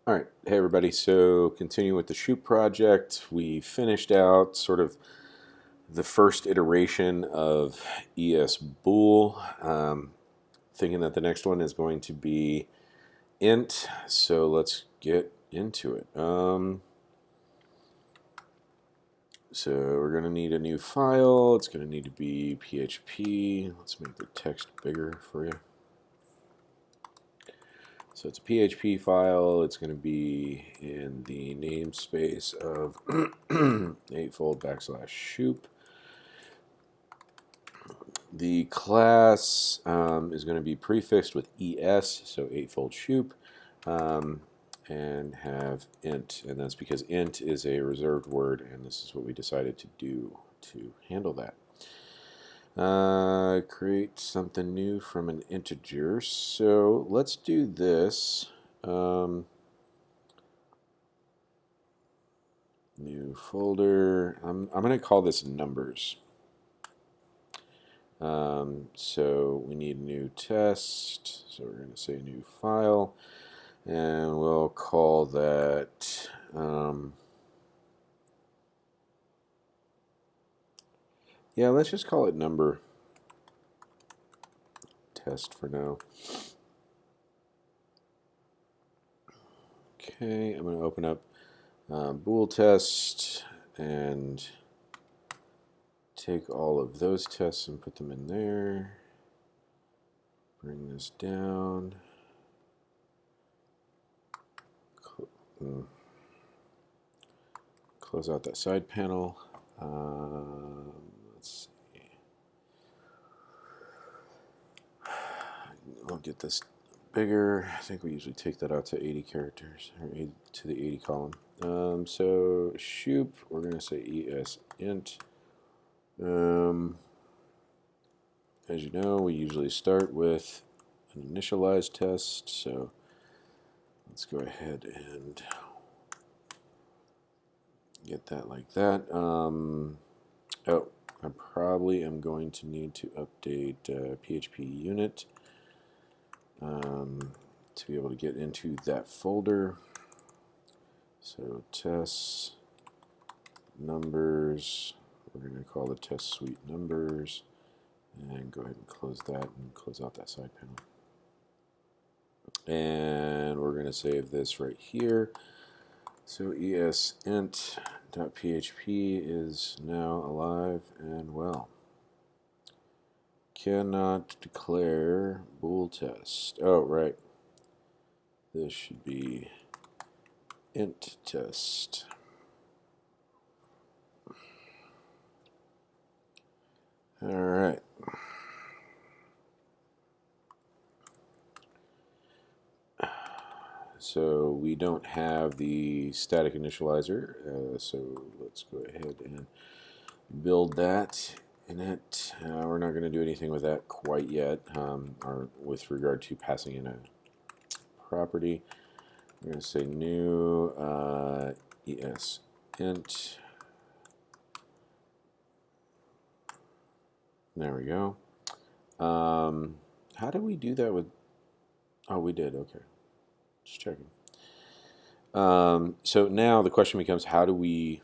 All right, hey everybody. So continue with the Shoop project. We finished out sort of the first iteration of ESBool, thinking that the next one is going to be int. So let's get into it. So we're going to need a new file. It's going to need to be PHP. Let's make the text bigger for you. So it's a PHP file. It's going to be in the namespace of 8-fold / Shoop. The class is going to be prefixed with ES, so 8-fold Shoop, and have int. And that's because int is a reserved word, and this is what we decided to do to handle that. Create something new from an integer. So let's do this. New folder. I'm going to call this numbers. So we need new test. So we're going to say new file, and we'll call that. Yeah, let's just call it number test for now. Okay, I'm going to open up bool test and take all of those tests and put them in there. Bring this down. Close out that side panel. Let's see. I'll get this bigger. I think we usually take that out to 80 characters, or to the 80 column. So Shoop, we're going to say ESInt. As you know, we usually start with an initialized test, so let's go ahead and get that like that. Oh, I probably am going to need to update PHP Unit to be able to get into that folder. So tests, numbers, we're going to call the test suite numbers, and go ahead and close that and close out that side panel. And we're going to save this right here. So ESInt.php is now alive and well. Cannot declare bool test. Oh, right. This should be int test. All right. So we don't have the static initializer, so let's go ahead and build that in it. We're not going to do anything with that quite yet, or with regard to passing in a property. We're going to say new ESInt. There we go. How do we do that with... Oh, we did. Okay. Just checking. So now the question becomes, how do we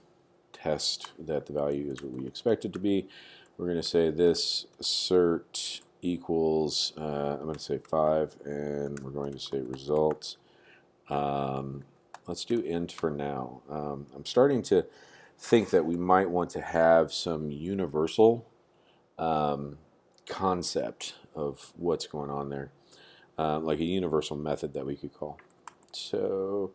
test that the value is what we expect it to be? We're going to say this assert equals, I'm going to say 5, and we're going to say results. Let's do int for now. I'm starting to think that we might want to have some universal concept of what's going on there, like a universal method that we could call. So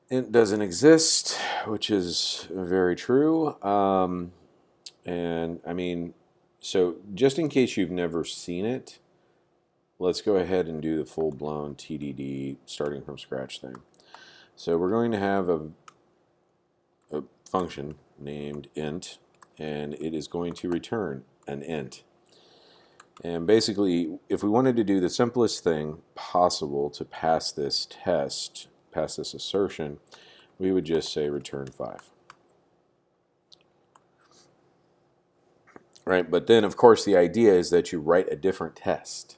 int doesn't exist, which is very true. And I mean, so just in case you've never seen it, let's go ahead and do the full-blown TDD starting from scratch thing. So we're going to have a function named int, and it is going to return an int. And basically, if we wanted to do the simplest thing possible to pass this test, pass this assertion, we would just say return 5. Right? But then, of course, the idea is that you write a different test.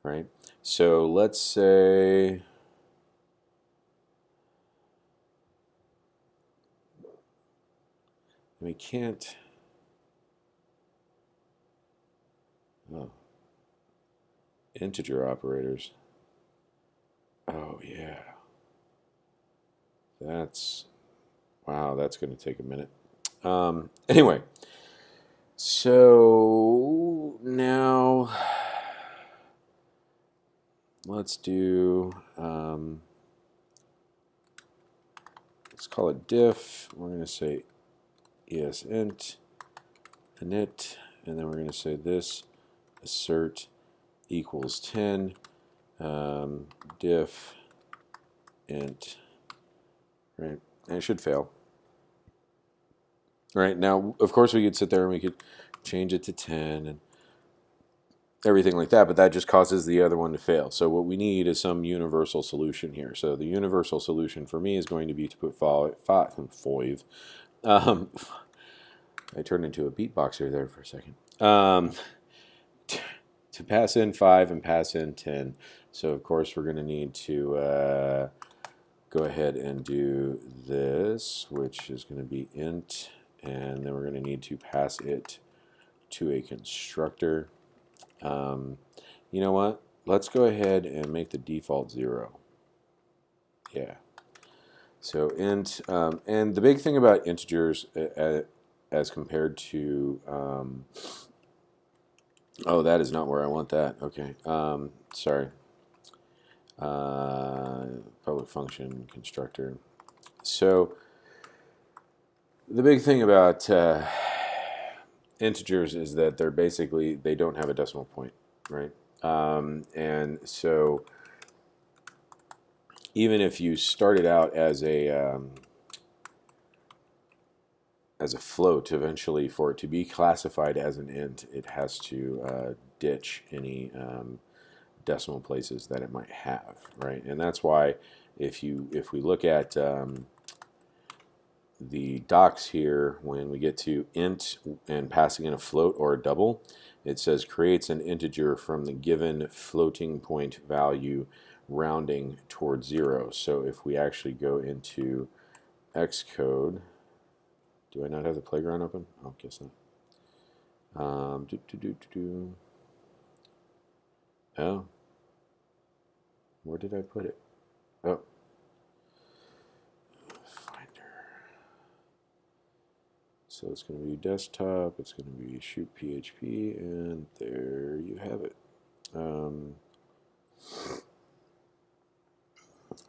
Right? So let's say we can't. Oh, integer operators. Oh yeah, that's wow. That's going to take a minute. Anyway, so now let's do. Let's call it diff. We're going to say ESInt, init, and then we're going to say this assert equals 10, diff int, right? And it should fail. Right, now, of course, we could sit there and we could change it to 10 and everything like that, but that just causes the other one to fail. So what we need is some universal solution here. So the universal solution for me is going to be to put five. I turned into a beatboxer there for a second. To pass in 5 and pass in 10. So of course we're going to need to go ahead and do this, which is going to be int, and then we're going to need to pass it to a constructor. You know what? Let's go ahead and make the default 0. Yeah. So int, and the big thing about integers as compared to, oh, that is not where I want that. Okay, sorry. Public function constructor. So the big thing about integers is that they're basically, they don't have a decimal point, right? And so even if you started out as a float, eventually for it to be classified as an int, it has to ditch any decimal places that it might have, right? And that's why if we look at the docs here, when we get to int and passing in a float or a double, it says creates an integer from the given floating point value rounding towards 0. So if we actually go into Xcode, do I not have the playground open? Oh, guess not. Oh, where did I put it? Oh, Finder. So it's going to be desktop, it's going to be Shoop PHP, and there you have it.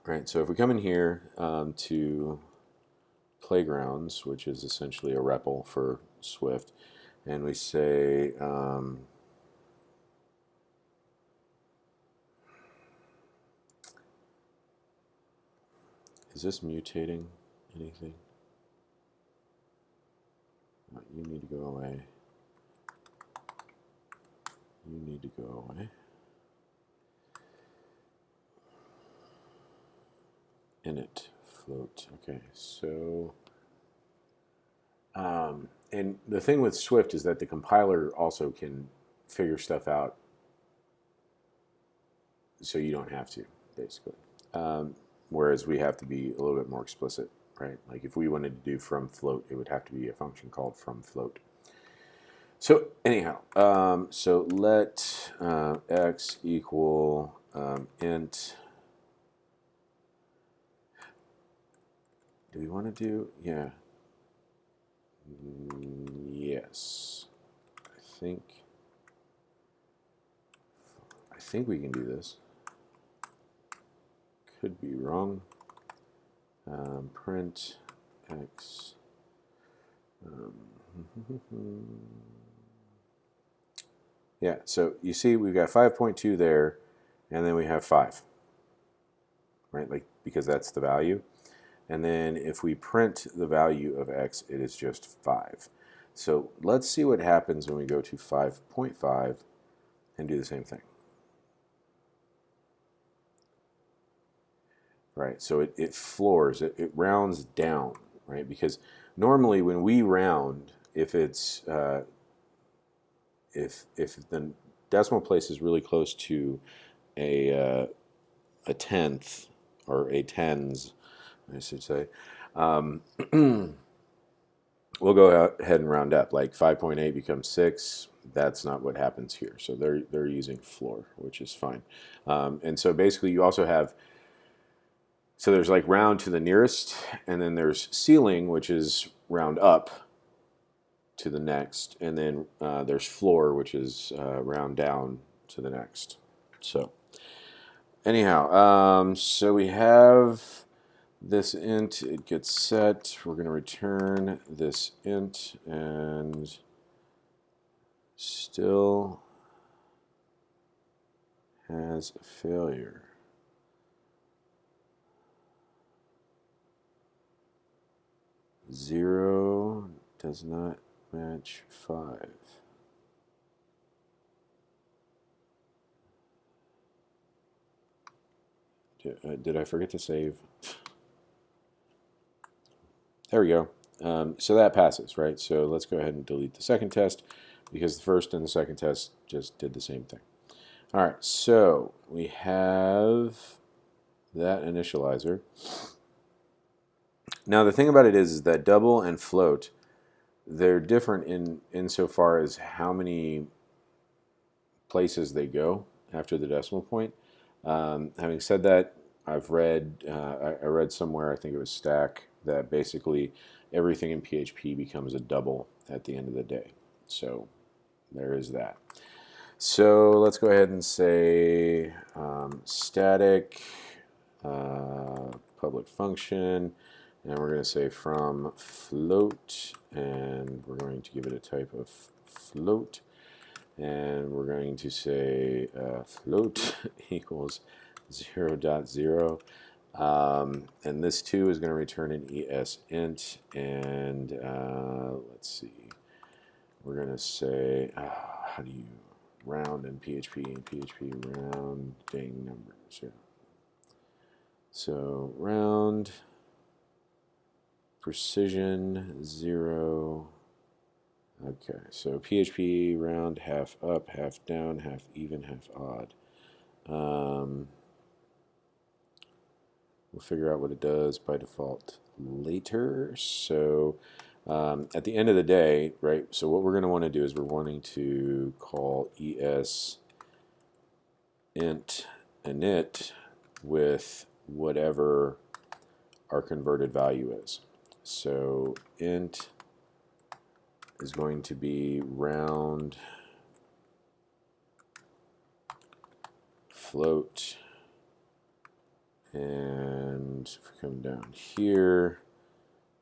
Right, so if we come in here to Playgrounds, which is essentially a REPL for Swift, and we say is this mutating anything? You need to go away. You need to go away. Init float. Okay, so and the thing with Swift is that the compiler also can figure stuff out, so you don't have to, basically. Whereas we have to be a little bit more explicit, right? Like if we wanted to do from float, it would have to be a function called from float. So anyhow, so let x equal int. Do we want to do, yeah. Yes. I think we can do this. Could be wrong. Print x. Yeah, so you see we've got 5.2 there, and then we have 5, right? Like, because that's the value. And then if we print the value of x, it is just 5. So let's see what happens when we go to 5.5 and do the same thing. Right, so it floors, it rounds down, right? Because normally when we round, if it's if the decimal place is really close to a tenth or a tens, I should say, we'll go ahead and round up. Like 5.8 becomes 6. That's not what happens here. So they're using floor, which is fine. And so basically you also have, so there's like round to the nearest, and then there's ceiling, which is round up to the next, and then there's floor, which is round down to the next. So anyhow, so we have this int, it gets set. We're going to return this int, and still has a failure. Zero does not match 5. Did I forget to save? There we go. So that passes, right? So let's go ahead and delete the second test, because the first and the second test just did the same thing. All right, so we have that initializer. Now the thing about it is that double and float, they're different insofar as how many places they go after the decimal point. Having said that, I've read I read somewhere, I think it was Stack, that basically everything in PHP becomes a double at the end of the day. So there is that. So let's go ahead and say static public function, and we're going to say from float, and we're going to give it a type of float, and we're going to say float equals 0.0. And this too is going to return an ESInt, and let's see, we're going to say, how do you round in PHP? In PHP, rounding numbers. Yeah. So round, precision 0. Okay, so PHP round half up, half down, half even, half odd. We'll figure out what it does by default later. So at the end of the day, right, so what we're going to want to do is we're wanting to call ESInt init with whatever our converted value is. So int is going to be round float, and if we come down here,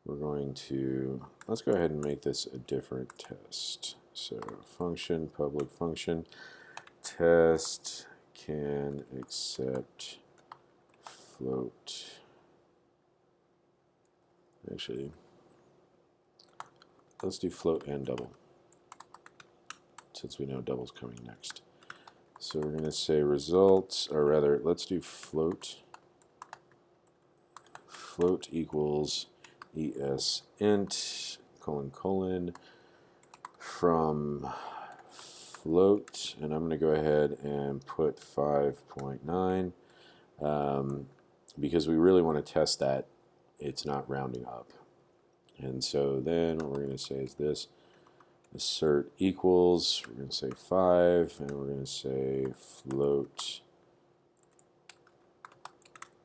we're going to, let's go ahead and make this a different test. So function, public function, test can accept float. Actually, let's do float and double, since we know double's coming next. So we're going to say results, or rather, let's do float. Float equals ESInt colon from float, and I'm going to go ahead and put 5.9 because we really want to test that it's not rounding up. And so then what we're going to say is this: assert equals, we're going to say 5, and we're going to say float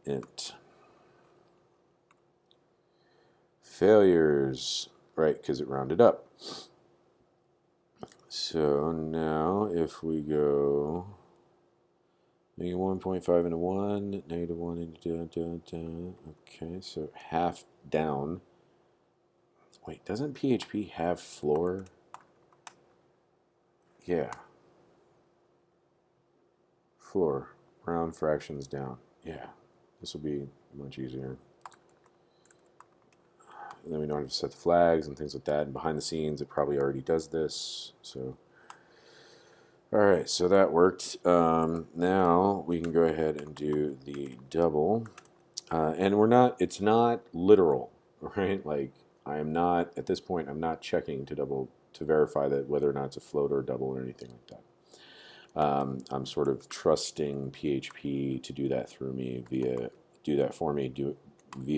int. Failures, right, because it rounded up. So now if we go -1.5 into 1, -1 into okay, so half down. Wait, doesn't PHP have floor? Yeah. Floor, round fractions down. Yeah, this will be much easier. And then we don't have to set the flags and things like that. And behind the scenes, it probably already does this. So, all right, so that worked. Now we can go ahead and do the double. And it's not literal, right? Like I am not, at this point, I'm not checking to verify that whether or not it's a float or a double or anything like that. I'm sort of trusting PHP to do that for me via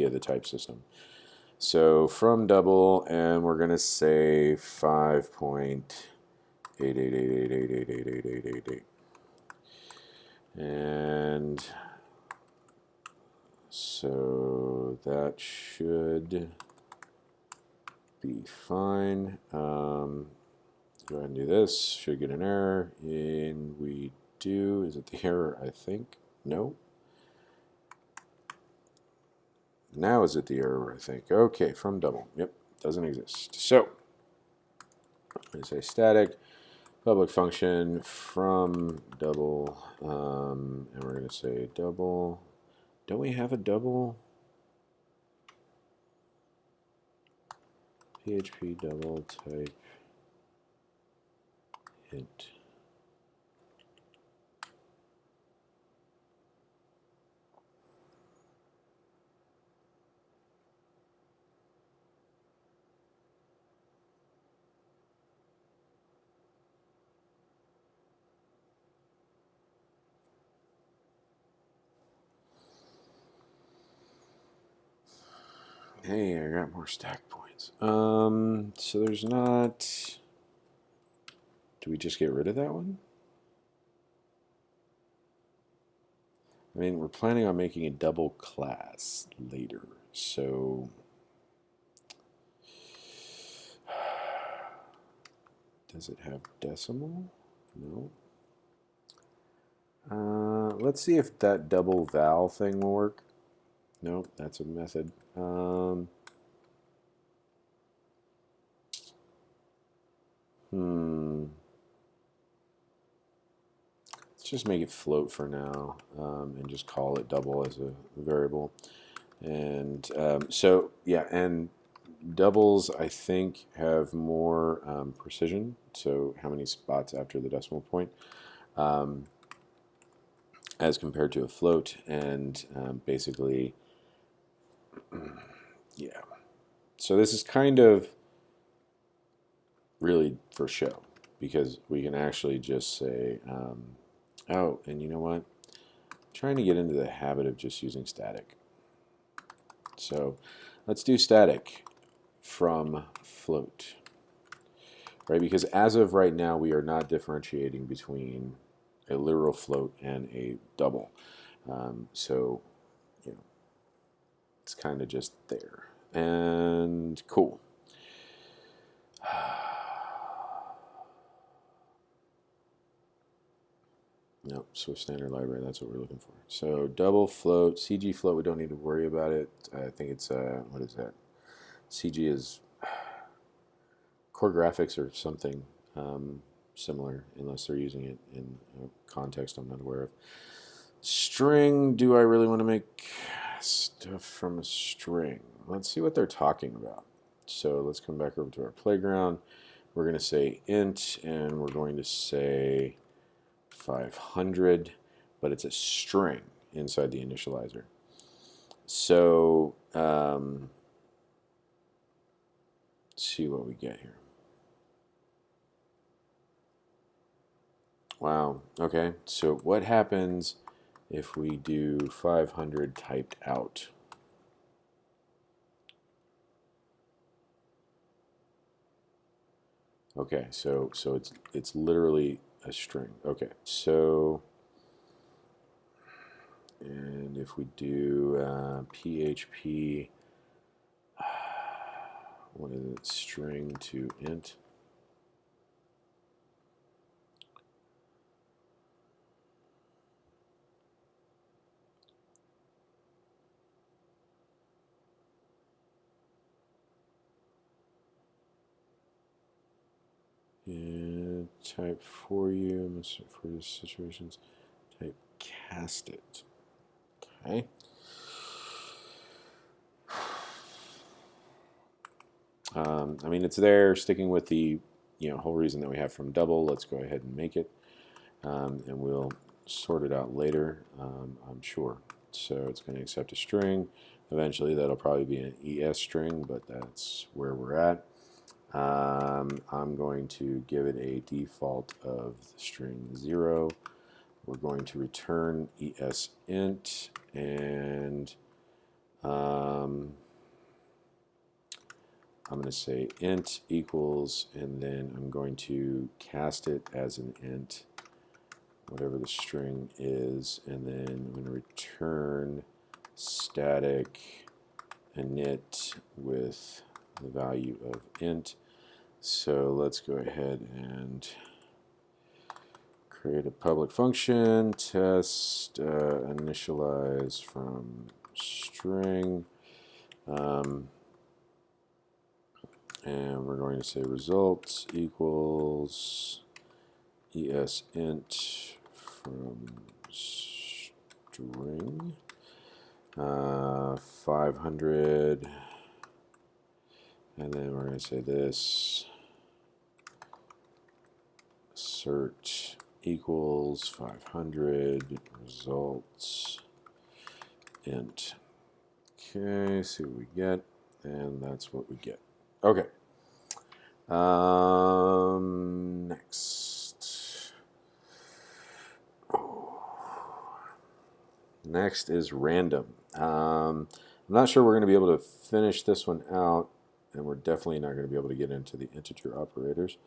the type system. So from double, and we're going to say 5.888888888888. And so that should be fine. Go ahead and do this. Should get an error. And we do. Is it the error? I think. No. Now is it the error? I think. Okay, from double. Yep, doesn't exist. So I'm going to say static public function from double, and we're going to say double. Don't we have a double? PHP double type int. Hey, I got more stack points. So there's not. Do we just get rid of that one? I mean, we're planning on making a double class later, so does it have decimal? No. Let's see if that double val thing will work. Nope, that's a method. Let's just make it float for now, and just call it double as a variable. And so yeah, and doubles I think have more precision. So how many spots after the decimal point, as compared to a float, and basically, yeah. So this is kind of really for show, because we can actually just say, oh, and you know what? I'm trying to get into the habit of just using static. So let's do static from float, right? Because as of right now, we are not differentiating between a literal float and a double. So, you know, it's kind of just there. And cool. Nope, Swift Standard Library, that's what we're looking for. So double float, CG float, we don't need to worry about it. I think it's, what is that? CG is core graphics or something similar, unless they're using it in a context I'm not aware of. String, do I really want to make stuff from a string? Let's see what they're talking about. So let's come back over to our playground. We're going to say int, and we're going to say 500, but it's a string inside the initializer. So let's see what we get here. Wow, okay, so what happens if we do 500 typed out? Okay, so it's literally a string. Okay, so, and if we do PHP, what is it, string to int? And type for you, for these situations, type cast it. Okay. I mean, it's there, sticking with the whole reason that we have from double. Let's go ahead and make it, and we'll sort it out later, I'm sure. So it's going to accept a string. Eventually, that'll probably be an ES string, but that's where we're at. I'm going to give it a default of the string 0. We're going to return ESInt, and I'm going to say int equals, and then I'm going to cast it as an int, whatever the string is, and then I'm going to return static init with the value of int. So let's go ahead and create a public function, test initialize from string, and we're going to say results equals ESInt from string 500, and then we're going to say this assert equals 500 results int. Okay, see what we get, and that's what we get. Okay. Next. Next is random. I'm not sure we're going to be able to finish this one out, and we're definitely not going to be able to get into the integer operators.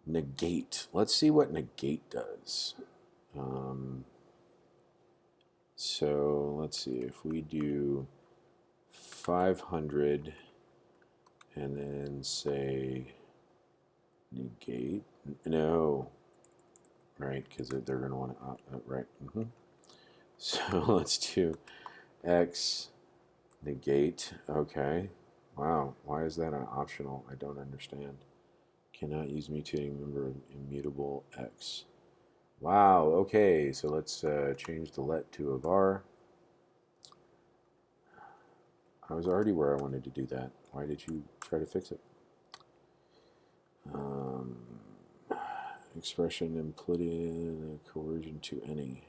Negate. Let's see what negate does. So let's see if we do 500 and then say negate. No, right? Because they're going to want to right. So let's do x negate. Okay. Wow. Why is that an optional? I don't understand. Cannot use mutating member of immutable x. Wow, okay, so let's change the let to a var. I was already where I wanted to do that. Why did you try to fix it? Expression implicit coercion to any.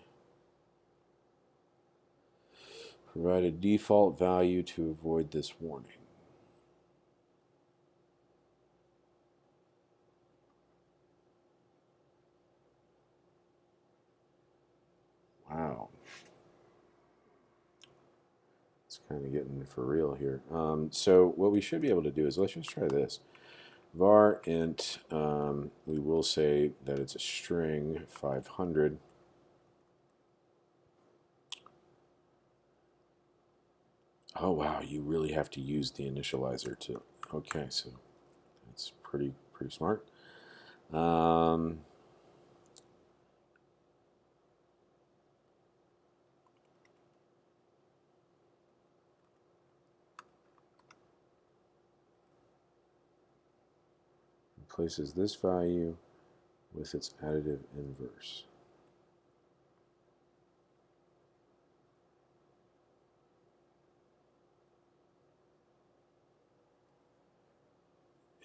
Provide a default value to avoid this warning. Wow. It's kind of getting for real here. So what we should be able to do is, let's just try this. Var int, we will say that it's a string 500. Oh wow, you really have to use the initializer to, okay, so that's pretty smart. Replaces this value with its additive inverse.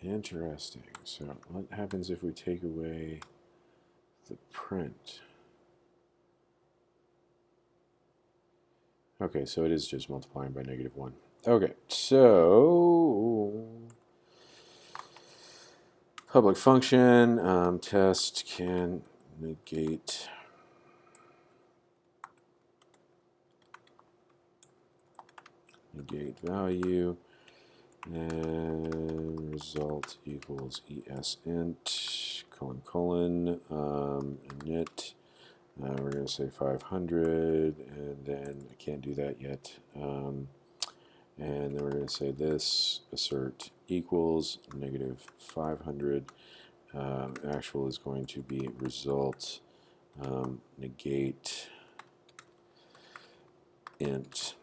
Interesting. So what happens if we take away the print? Okay, so it is just multiplying by -1. Okay, so public function test can negate value, and result equals ESInt colon init. We're going to say 500, and then I can't do that yet. And then we're going to say this assert equals -500. Actual is going to be result negate int.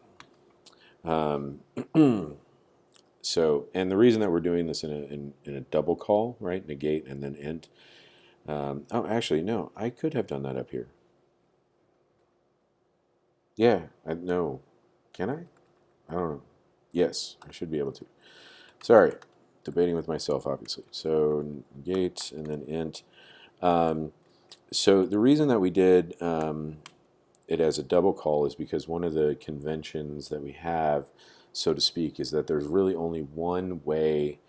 So, and the reason that we're doing this in a double call, right? Negate and then int. Oh, actually, no. I could have done that up here. Yeah, no. Can I? I don't know. Yes, I should be able to. Sorry, debating with myself, obviously. So negate and then int. So the reason that we did it as a double call is because one of the conventions that we have, so to speak, is that there's really only one way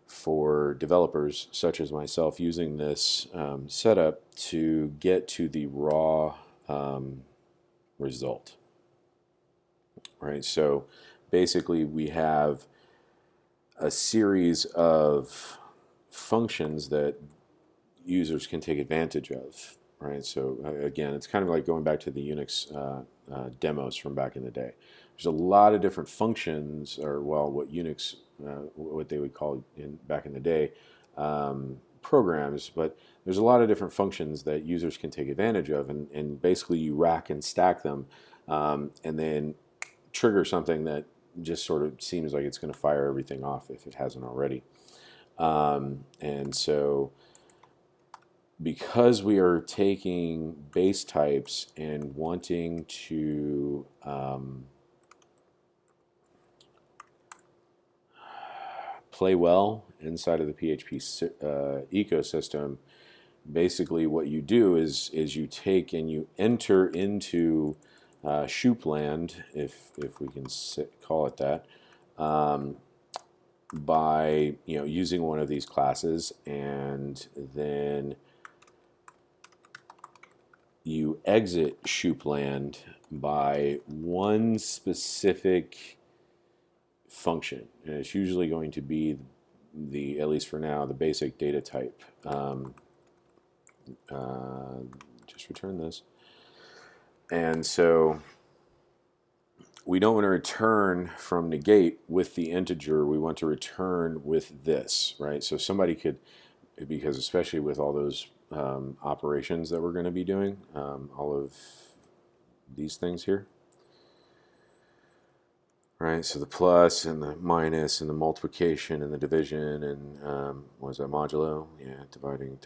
for developers such as myself using this setup to get to the raw result. Right? So basically we have a series of functions that users can take advantage of, right? So again, it's kind of like going back to the Unix demos from back in the day. There's a lot of different functions, or well, what Unix, what they would call back in the day, programs, but there's a lot of different functions that users can take advantage of, and basically you rack and stack them, and then trigger something that just sort of seems like it's going to fire everything off if it hasn't already. And so because we are taking base types and wanting to play well inside of the PHP ecosystem, basically what you do is you take and you enter into Shoop land, if we can call it that, by using one of these classes, and then you exit Shoop land by one specific function, and it's usually going to be the, at least for now, the basic data type. Just return this. And so we don't want to return from negate with the integer. We want to return with this, right? So somebody could, because especially with all those operations that we're going to be doing, all of these things here, right? So the plus and the minus and the multiplication and the division and what is that, modulo? Yeah, dividing,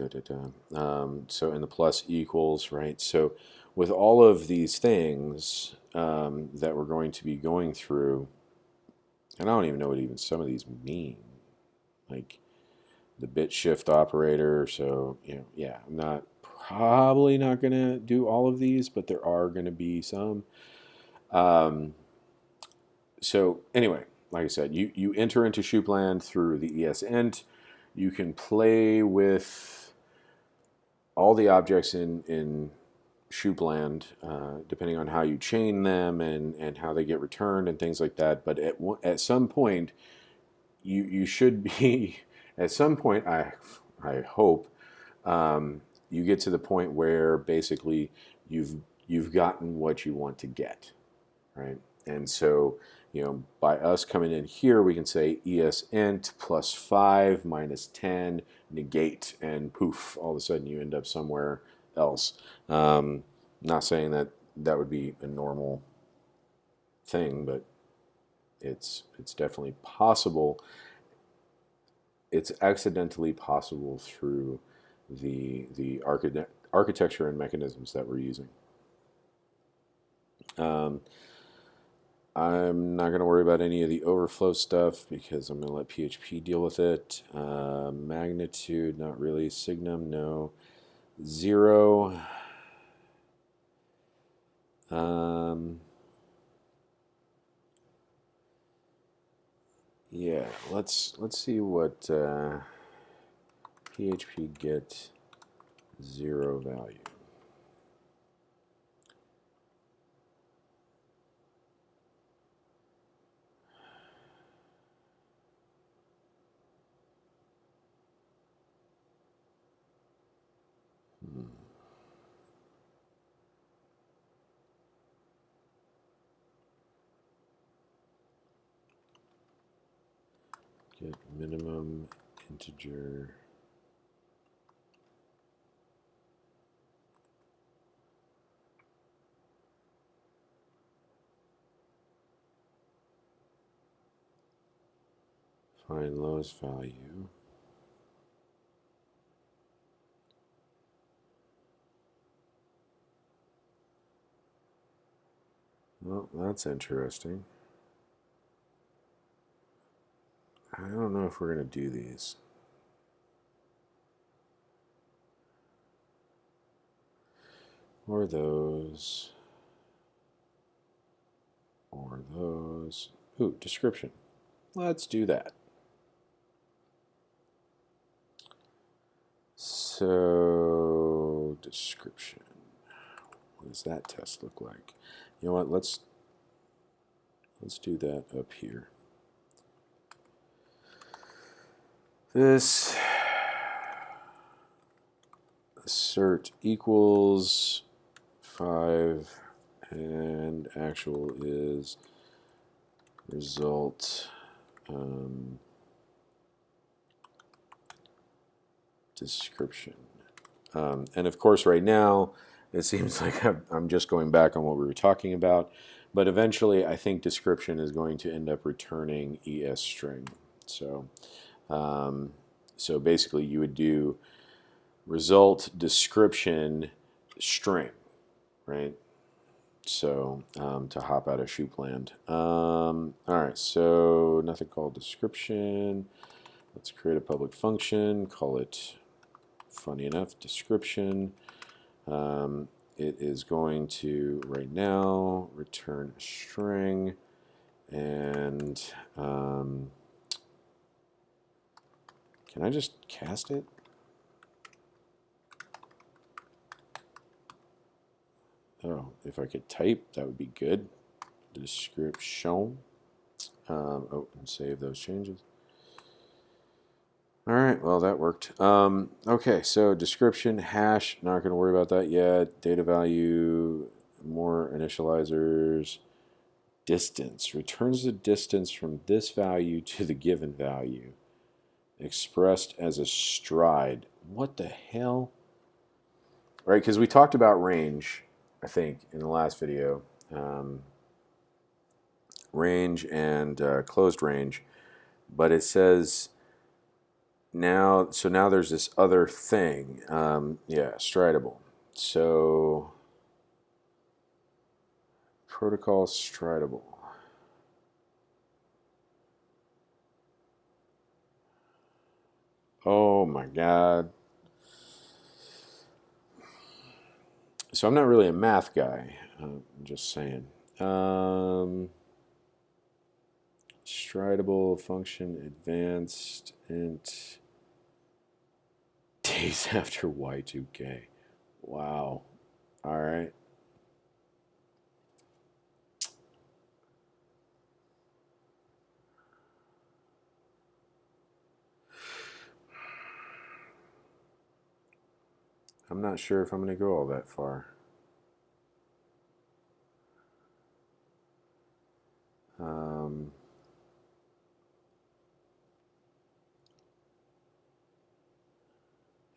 so, and the plus equals, right? So with all of these things that we're going to be going through, and I don't even know what even some of these mean, like the bit shift operator. So yeah, I'm probably not going to do all of these, but there are going to be some. So anyway, like I said, you enter into Shoop land through the ESInt. You can play with all the objects in Shoop land, depending on how you chain them and how they get returned and things like that. But at some point, you should be, at some point, I hope, you get to the point where basically you've gotten what you want to get, right? And so, by us coming in here, we can say ESInt plus 5 minus 10 negate, and poof, all of a sudden you end up somewhere else. Not saying that that would be a normal thing, but it's definitely possible. It's accidentally possible through the architecture and mechanisms that we're using. I'm not going to worry about any of the overflow stuff because I'm going to let PHP deal with it. Magnitude, not really. Signum, no. 0. Yeah, let's see what PHP get 0 value. Get minimum integer. Find lowest value. Well, that's interesting. I don't know if we're going to do these. Or those. Or those. Ooh, description. Let's do that. So, description. What does that test look like? You know what? Let's Let's do that up here. This assert equals 5 and actual is result description. And of course right now it seems like I'm just going back on what we were talking about, but eventually I think description is going to end up returning ES string. So so basically you would do result description string, right? So to hop out of Shoop land. All right, so nothing called description. Let's create a public function, call it, funny enough, description. It is going to, right now, return a string, and can I just cast it? Oh, if I could type, that would be good. Description. Oh, and save those changes. All right, well, that worked. Okay, so description, hash, not going to worry about that yet. Data value, more initializers. Distance, returns the distance from this value to the given value, expressed as a stride. What the hell? Right, because we talked about range, I think, in the last video. Range and closed range, but it says now, so now there's this other thing, yeah, stridable. So protocol stridable. Oh my God. So I'm not really a math guy, I'm just saying. Stridable function advanced int days after Y2K. Wow. All right. I'm not sure if I'm going to go all that far.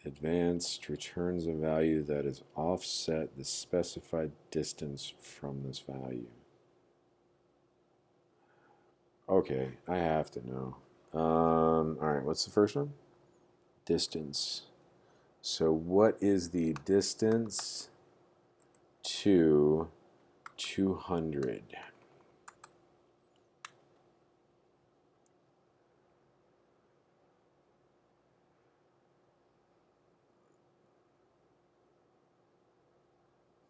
Advanced returns a value that is offset the specified distance from this value. Okay, I have to know. All right, what's the first one? Distance. So what is the distance to 200?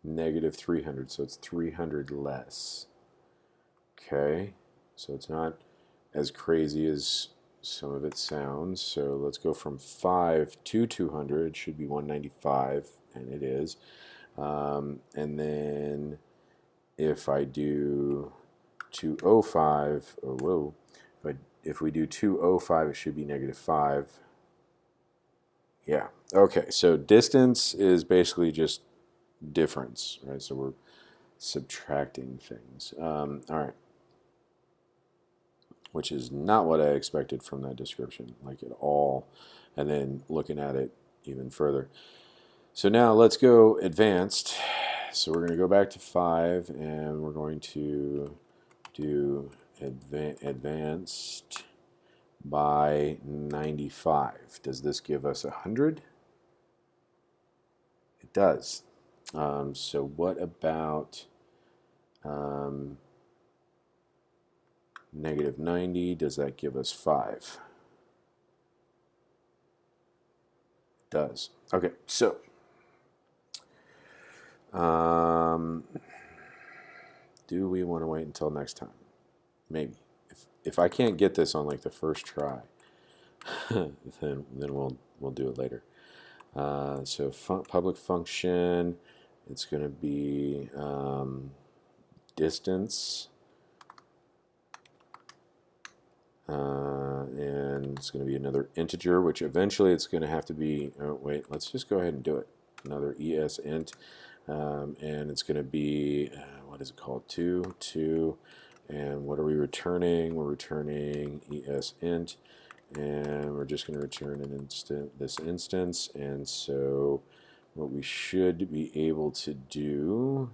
Negative 300, so it's 300 less. Okay, so it's not as crazy as some of it sounds. So let's go from 5 to 200, should be 195, and it is. And then if I do 205, oh whoa, if we do 205, it should be negative 5. Yeah, okay, so distance is basically just difference, right? So we're subtracting things. All right, which is not what I expected from that description, like at all. And then looking at it even further. So now let's go advanced. So we're going to go back to 5, and we're going to do advanced by 95. Does this give us 100? It does. So what about negative 90? Does that give us 5? It does. Okay, so do we want to wait until next time? Maybe. If I can't get this on like the first try, then we'll do it later. So public function, it's going to be distance and it's going to be another integer, which eventually it's going to have to be, oh wait, let's just go ahead and do it. Another ESInt, and it's going to be, what is it called, 2, and what are we returning? We're returning ESInt, and we're just going to return this instance, and so what we should be able to do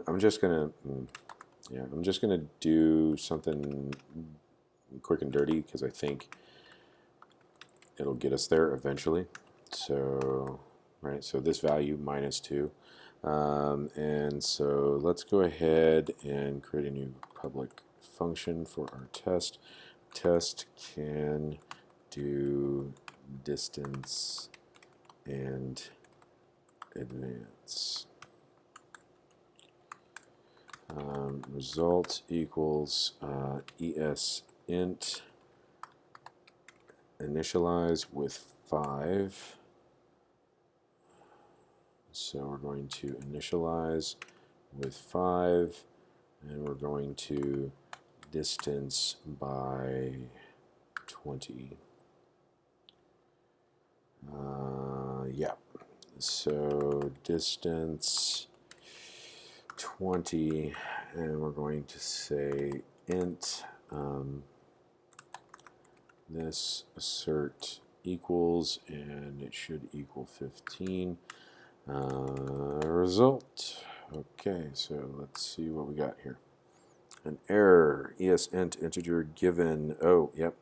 I'm just gonna I'm just gonna do something quick and dirty because I think it'll get us there eventually. So so this value -2, and so let's go ahead and create a new public function for our test. Test can do distance and advance. Result equals ESInt initialize with 5. So we're going to initialize with 5, and we're going to distance by 20. Yeah. So distance 20, and we're going to say int this assert equals, and it should equal 15. Result. Okay, so let's see what we got here. An error, ESInt integer given. Oh, yep.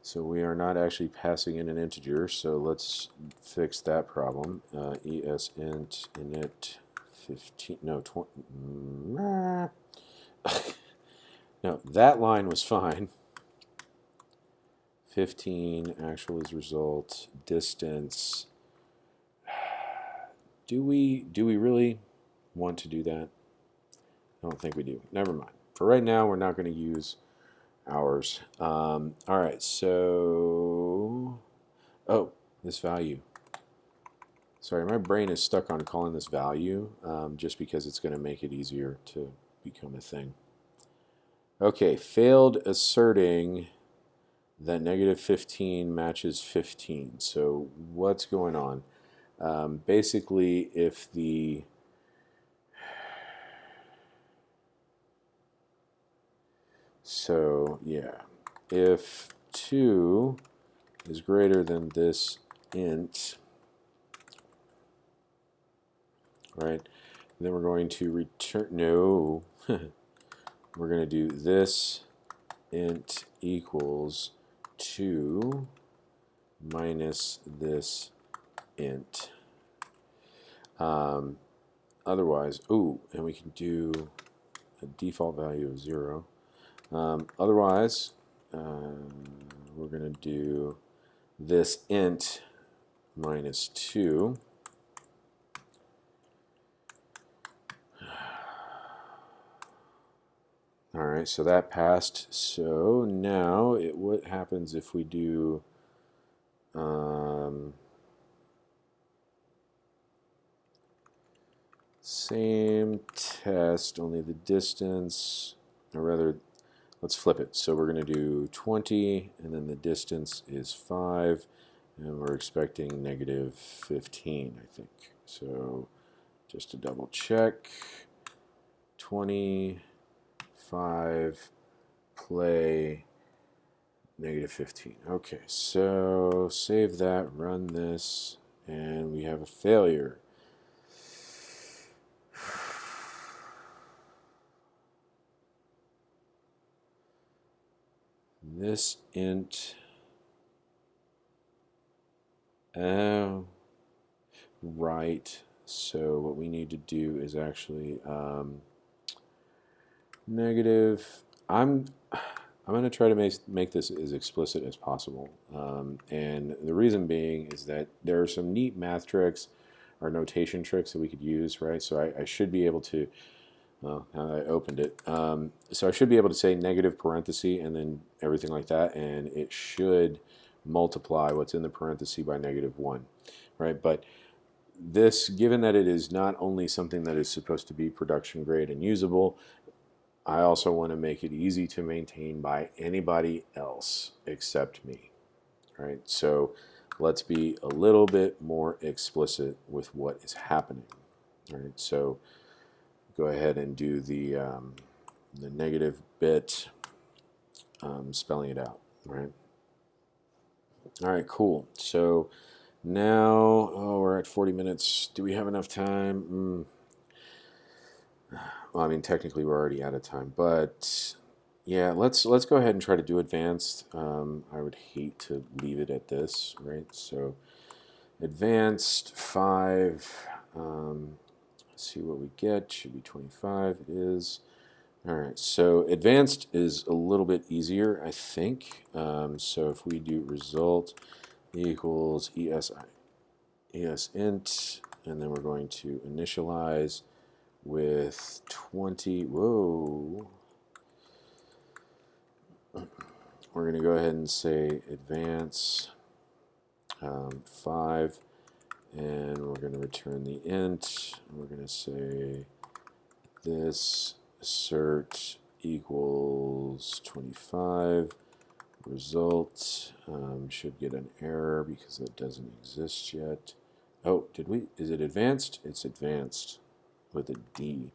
So we are not actually passing in an integer, so let's fix that problem. ESInt init 15, no, 20. No, that line was fine. 15 actual is result, distance. Do we really want to do that? I don't think we do. Never mind. For right now, we're not going to use ours. All right, so this value. Sorry, my brain is stuck on calling this value just because it's going to make it easier to become a thing. Okay, failed asserting that -15 matches 15. So what's going on? Basically, if the if 2 is greater than this int, right, then we're going to return, no, we're going to do this int equals 2 minus this int. Otherwise, and we can do a default value of 0. Otherwise, we're going to do this int minus 2. All right, so that passed. So now, what happens if we do same test, only the distance, or rather, let's flip it. So we're going to do 20, and then the distance is 5, and we're expecting -15, I think. So just to double check, 25, play, -15. Okay, so save that, run this, and we have a failure. This int, right, so what we need to do is actually negative, I'm I'm going to try to make this as explicit as possible. And the reason being is that there are some neat math tricks or notation tricks that we could use, right? So I should be able to, well, now that I opened it, so I should be able to say negative parenthesis and then everything like that, and it should multiply what's in the parenthesis by -1, right? But this, given that it is not only something that is supposed to be production grade and usable, I also want to make it easy to maintain by anybody else except me, right? So let's be a little bit more explicit with what is happening, right? So go ahead and do the negative bit, spelling it out, right? All right, cool. So now, oh, we're at 40 minutes. Do we have enough time? Well, I mean, technically we're already out of time, but yeah, let's go ahead and try to do advanced. I would hate to leave it at this, right? So advanced 5. Let's see what we get. Should be 25. It is. All right. So advanced is a little bit easier, I think. So if we do result equals ESInt, and then we're going to initialize with 20. Whoa. We're going to go ahead and say advance 5, and we're going to return the int. And we're going to say this assert equals 25. Result should get an error because it doesn't exist yet. Oh, did we? Is it advanced? It's advanced with a D.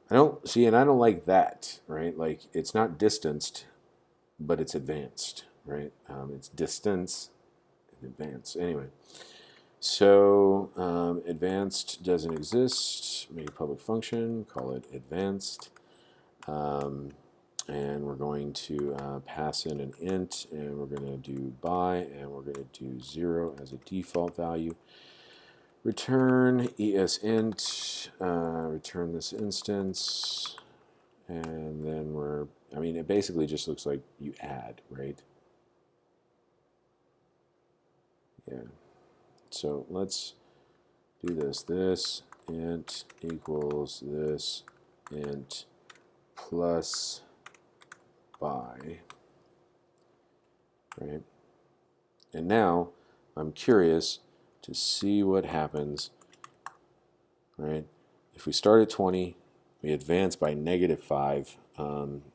I don't see, and I don't like that, right? Like, it's not distanced, but it's advanced, right? It's distance and advanced. Anyway, so advanced doesn't exist. Make a public function, call it advanced, and we're going to pass in an int, and we're going to do by, and we're going to do 0 as a default value. Return ESInt, return this instance, and then I mean, it basically just looks like you add, right? Yeah. So let's do this. This int equals this int plus by, right? And now I'm curious to see what happens, right? If we start at 20, we advance by -5,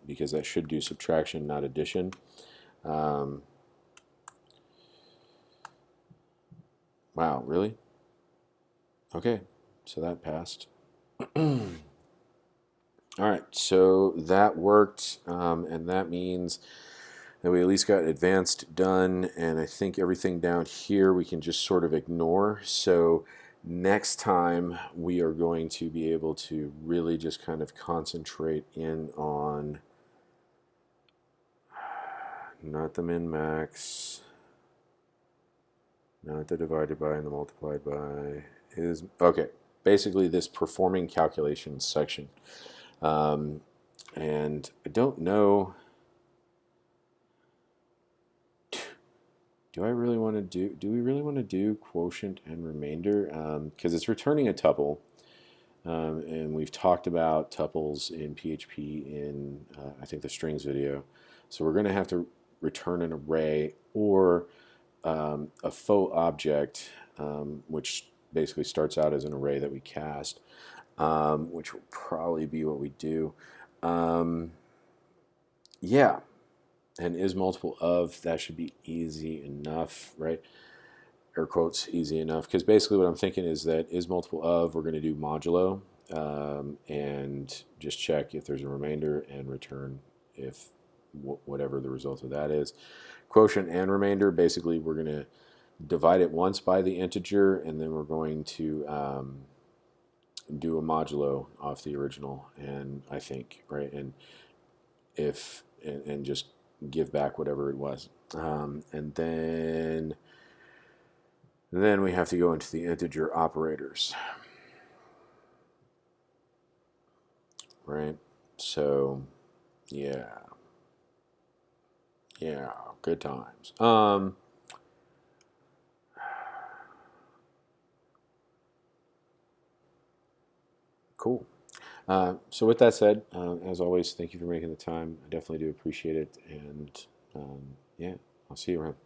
because that should do subtraction, not addition. Wow, really? Okay, so that passed. All right, so that worked, and that means that we at least got advanced done, and I think everything down here we can just sort of ignore. So next time we are going to be able to really just kind of concentrate in on not the min-max, not the divided by and the multiplied by, is, okay, basically this performing calculations section. And I don't know, do we really want to do quotient and remainder? Because it's returning a tuple, and we've talked about tuples in PHP in, I think, the strings video. So we're going to have to return an array or a faux object, which basically starts out as an array that we cast, which will probably be what we do. Yeah, and is multiple of, that should be easy enough, right? Air quotes, easy enough, because basically what I'm thinking is that is multiple of, we're going to do modulo, and just check if there's a remainder and return if whatever the result of that is. Quotient and remainder, basically we're going to divide it once by the integer, and then we're going to do a modulo off the original, and I think, right, and if and just give back whatever it was, and then we have to go into the integer operators, right? So yeah, Yeah, good times. Cool. So with that said, as always, thank you for making the time. I definitely do appreciate it. And yeah, I'll see you around.